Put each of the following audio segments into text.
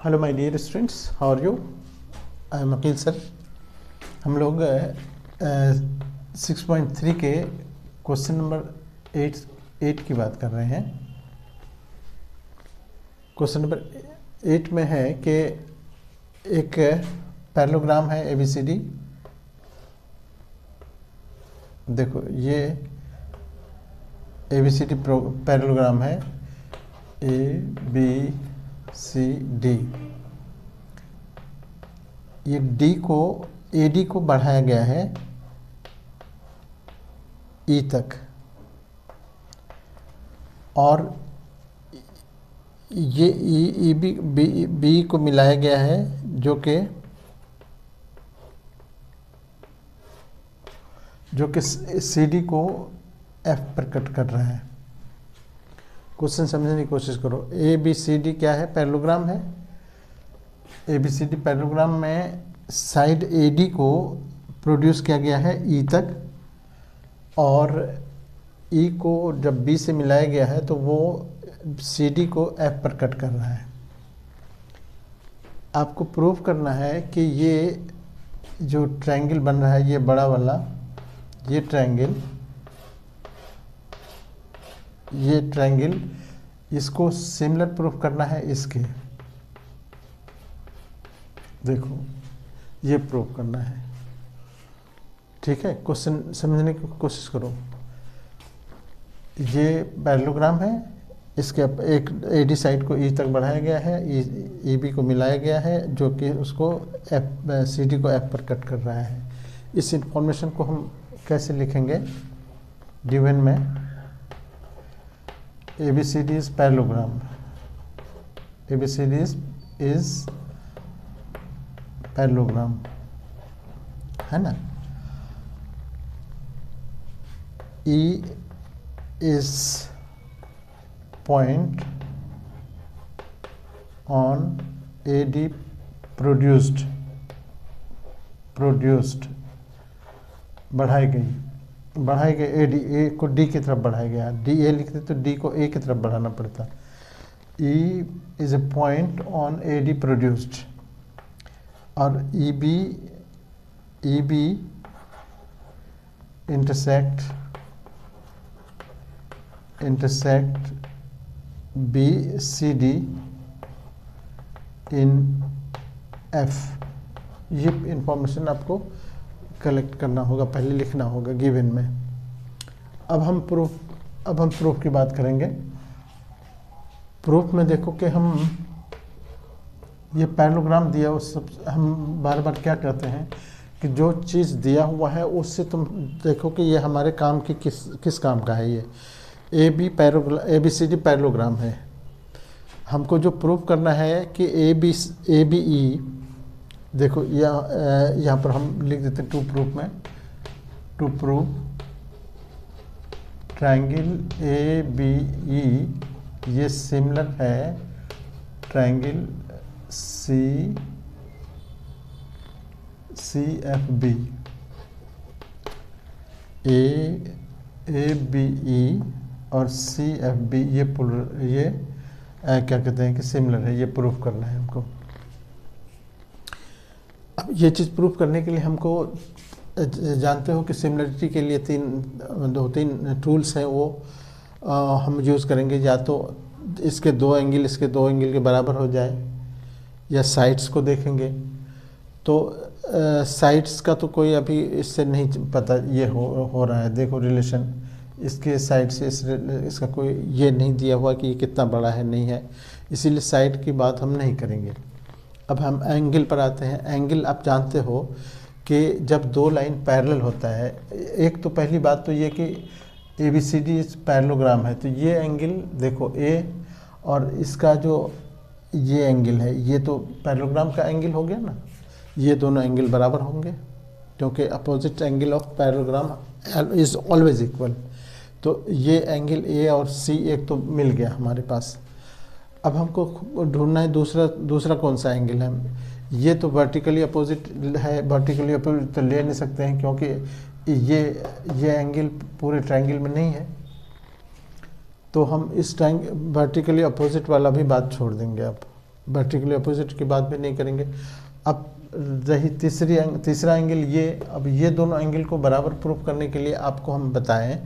Hello my dear students, how are you? I am Akeel sir. हम लोग 6.3 के question number 8 की बात कर रहे हैं। क्वेश्चन नंबर 8 में है कि एक पैरेललोग्राम है ABCD। देखो ये ABCD पैरेललोग्राम है ABCD। ये AD को बढ़ाया गया है E तक, और ये B को मिलाया गया है जो कि CD को F पर कट कर रहा है। क्वेश्चन समझने की कोशिश करो। ABCD क्या है? पैरेललोग्राम है। ABCD पैरेललोग्राम में साइड AD को प्रोड्यूस किया गया है E तक, और E को जब B से मिलाया गया है तो वो CD को F पर कट कर रहा है। आपको प्रूव करना है कि ये जो ट्रायंगल बन रहा है, ये बड़ा वाला, ये ट्रायंगल इसको सिमिलर प्रूफ करना है इसके। देखो ये प्रूव करना है, ठीक है। क्वेश्चन समझने की कोशिश करो। ये पैरेललोग्राम है, इसके एक AD साइड को E तक बढ़ाया गया है, EB को मिलाया गया है जो कि उसको CD को F पर कट कर रहा है। इस इंफॉर्मेशन को हम कैसे लिखेंगे? गिवन में ABCD is parallelogram, ABCD is parallelogram, है ना। E is point on AD produced बढ़ाई गई AD A को D की तरफ बढ़ाया गया। DA लिखते तो D को A की तरफ बढ़ाना पड़ता। E is a point on AD produced, और EB intersect BCD in F। ये इंफॉर्मेशन आपको कलेक्ट करना होगा, पहले लिखना होगा गिवन में। अब हम प्रूफ की बात करेंगे। प्रूफ में देखो कि हम ये पैरेललोग्राम दिया, उस हम बार बार क्या कहते हैं कि जो चीज़ दिया हुआ है उससे तुम देखो कि ये हमारे काम की किस काम का है। ये ABCD पैरेललोग्राम है। हमको जो प्रूव करना है कि ABE, देखो यहाँ पर हम लिख देते हैं टू प्रूव ट्रायंगल ABE ये सिमिलर है ट्रायंगल CFB। ABE और CFB ये क्या कहते हैं कि सिमिलर है। ये प्रूफ करना है हमको। अब ये चीज़ प्रूफ करने के लिए हमको जानते हो कि सिमिलरिटी के लिए दो तीन टूल्स हैं, वो हम यूज़ करेंगे। या तो इसके दो एंगल के बराबर हो जाए, या साइड्स को देखेंगे। तो साइड्स का तो कोई अभी इससे नहीं पता ये हो रहा है। देखो रिलेशन इसके साइड से इसका कोई ये नहीं दिया हुआ कि ये कितना बड़ा है, नहीं है, इसीलिए साइड की बात हम नहीं करेंगे। अब हम एंगल पर आते हैं। एंगल आप जानते हो कि जब दो लाइन पैरेलल होता है, एक तो पहली बात तो ये कि ABCD पैरेललोग्राम है, तो ये एंगल देखो A और इसका जो ये एंगल है, ये तो पैरेललोग्राम का एंगल हो गया ना। ये दोनों एंगल बराबर होंगे क्योंकि opposite angle of parallelogram is always equal. तो ये एंगल A और C एक तो मिल गया हमारे पास। अब हमको ढूंढना है दूसरा कौन सा एंगल है। ये तो वर्टिकली अपोजिट है, वर्टिकली अपोजिट तो ले नहीं सकते हैं क्योंकि ये एंगल पूरे ट्रायंगल में नहीं है। तो हम इस वर्टिकली अपोजिट वाला भी बात छोड़ देंगे। अब वर्टिकली अपोजिट की बात भी नहीं करेंगे। अब रही तीसरा एंगल ये। अब ये दोनों एंगल को बराबर प्रूफ करने के लिए आपको हम बताएं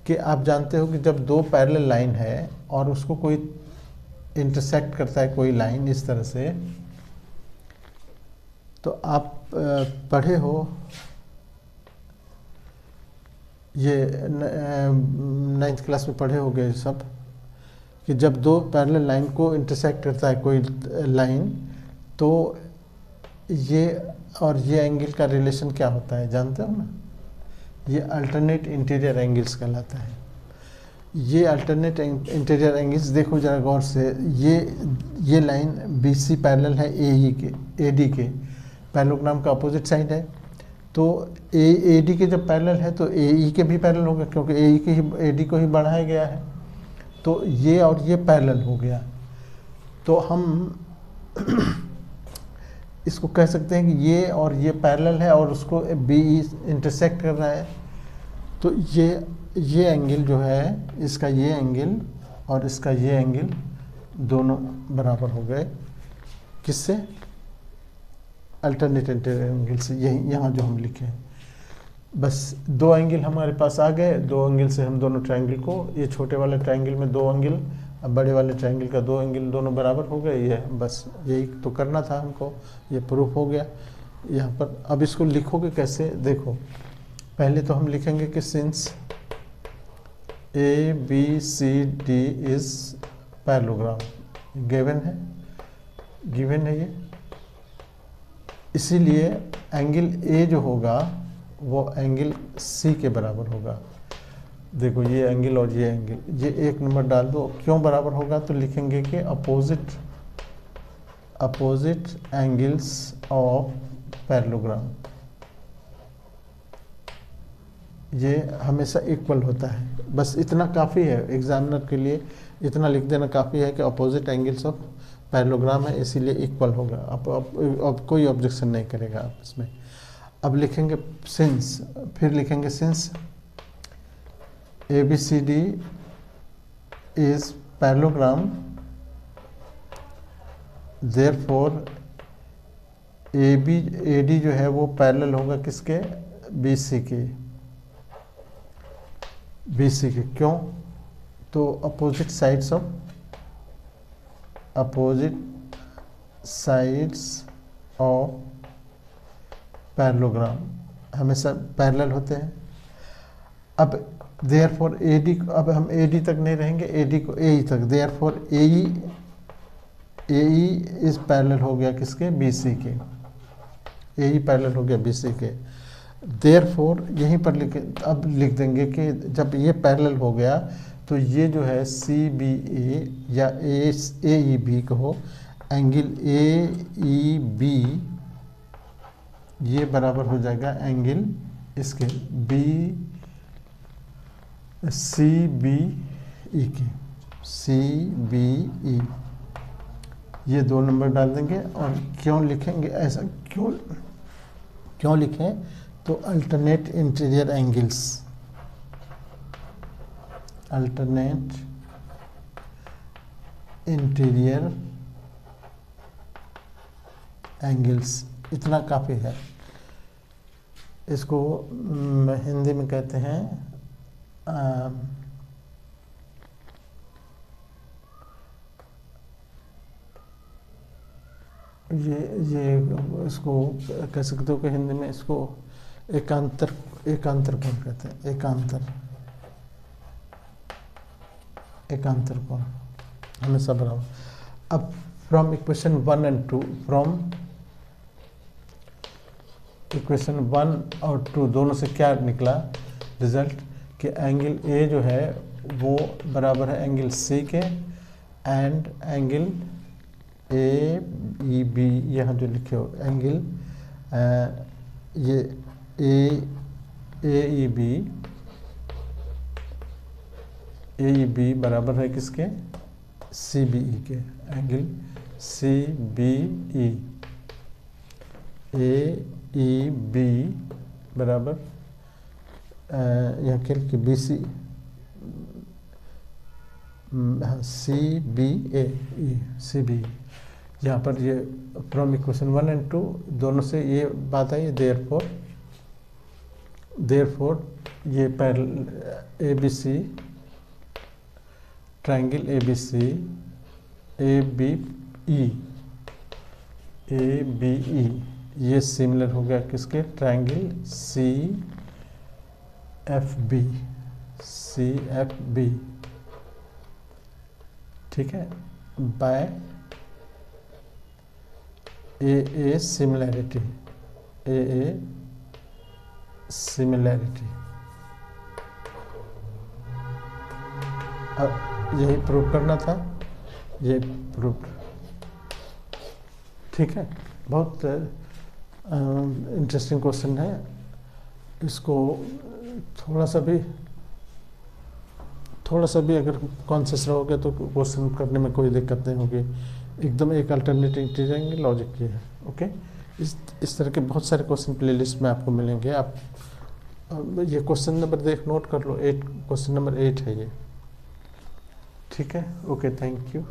कि आप जानते हो कि जब दो पैरेलल लाइन है और उसको कोई इंटरसेक्ट करता है कोई लाइन इस तरह से, तो आप पढ़े हो ये 9th क्लास में पढ़े हो गए सब कि जब दो पैरेलल लाइन को इंटरसेक्ट करता है कोई लाइन, तो ये और ये एंगल का रिलेशन क्या होता है जानते हो ना? ये अल्टरनेट इंटीरियर एंगल्स कहलाता है। ये अल्टरनेट इंटीरियर एंगल्स देखो जरा गौर से, ये लाइन BC पैरेलल है AD के पैरेललोग्राम का अपोजिट साइड है, तो AD के जब पैरेलल है तो AE के भी पैरेलल होगा, क्योंकि AE के ही AD को ही बढ़ाया गया है, तो ये और ये पैरेलल हो गया। तो हम इसको कह सकते हैं कि ये और ये पैरेलल है और उसको BE इंटरसेक्ट कर रहा है, तो ये एंगल जो है, इसका ये एंगल और इसका ये एंगल दोनों बराबर हो गए। किससे? अल्टरनेट इंटीरियर एंगल से। यही यहाँ जो हम लिखे हैं, बस दो एंगल हमारे पास आ गए। दो एंगल से हम दोनों ट्रायंगल को, ये छोटे वाले ट्रायंगल में दो एंगल, अब बड़े वाले ट्रायंगल का दो एंगल दोनों बराबर हो गए। ये बस यही तो करना था हमको, ये प्रूफ हो गया यहाँ पर। अब इसको लिखोगे कैसे देखो, पहले तो हम लिखेंगे कि since ABCD is parallelogram, given है ये, इसीलिए एंगल A जो होगा वो एंगल C के बराबर होगा। देखो ये एंगल और ये एंगल, ये एक नंबर डाल दो। क्यों बराबर होगा? तो लिखेंगे कि अपोजिट एंगल्स ऑफ पैरेललोग्राम, ये हमेशा इक्वल होता है। बस इतना काफ़ी है एग्जामिनर के लिए, इतना लिख देना काफ़ी है कि अपोजिट एंगल्स ऑफ पैरेललोग्राम है, इसीलिए इक्वल होगा। अब कोई ऑब्जेक्शन नहीं करेगा आप इसमें। अब लिखेंगे सिंस, फिर लिखेंगे since ABCD is parallelogram, therefore AD जो है वो पैरेलल होगा किसके? BC के। क्यों? तो अपोजिट साइड्स ऑफ पैरेललोग्राम हमेशा पैरेलल होते हैं। अब देयरफॉर AD, अब हम AD तक नहीं रहेंगे, AD को AE तक, देयरफॉर AE इस पैरेलल हो गया किसके? BC के। AE पैरेलल हो गया BC के। देयरफॉर यहीं पर अब लिख देंगे कि जब ये पैरेलल हो गया तो ये जो है CBA या AEB कहो, एंगल AEB ये बराबर हो जाएगा एंगल इसके CBE के। CBE ये दो नंबर डाल देंगे। और क्यों लिखेंगे ऐसा, क्यों लिखें? तो अल्टरनेट इंटीरियर एंगल्स इतना काफ़ी है। इसको हिंदी में कहते हैं ये इसको कह सकते हो कि हिंदी में इसको एकांतर कोण कहते हैं। एकांतर कोण हमेशा बराबर। अब from equation 1 and 2, from equation 1 और 2 दोनों से क्या निकला रिजल्ट? कि एंगल A जो है वो बराबर है एंगल C के, एंड एंगल AEB यहाँ जो लिखे हो एंगल ये AEB बराबर है किसके? CBE के। एंगल CBE AEB बराबर यहाँ के BC CBE यहाँ पर ये फ्रॉम इक्वेशन 1 एंड 2 दोनों से ये बात आई, देयरफॉर ये parallel A B C, triangle A B C A B E ये सिमिलर हो गया किसके, ट्राइंगल सी एफ बी, ठीक है, बाय ए सिमिलैरिटी, अब यही प्रूव करना था, ये प्रूव, ठीक है। बहुत इंटरेस्टिंग क्वेश्चन है, इसको थोड़ा सा भी अगर कॉन्शियस रहोगे तो क्वेश्चन करने में कोई दिक्कत नहीं होगी, एकदम एक अल्टरनेटिव जाएंगे, लॉजिक ये है, ओके। इस तरह के बहुत सारे क्वेश्चन प्लेलिस्ट में आपको मिलेंगे। आप ये क्वेश्चन नंबर नोट कर लो, क्वेश्चन नंबर 8 है ये, ठीक है, ओके, थैंक यू।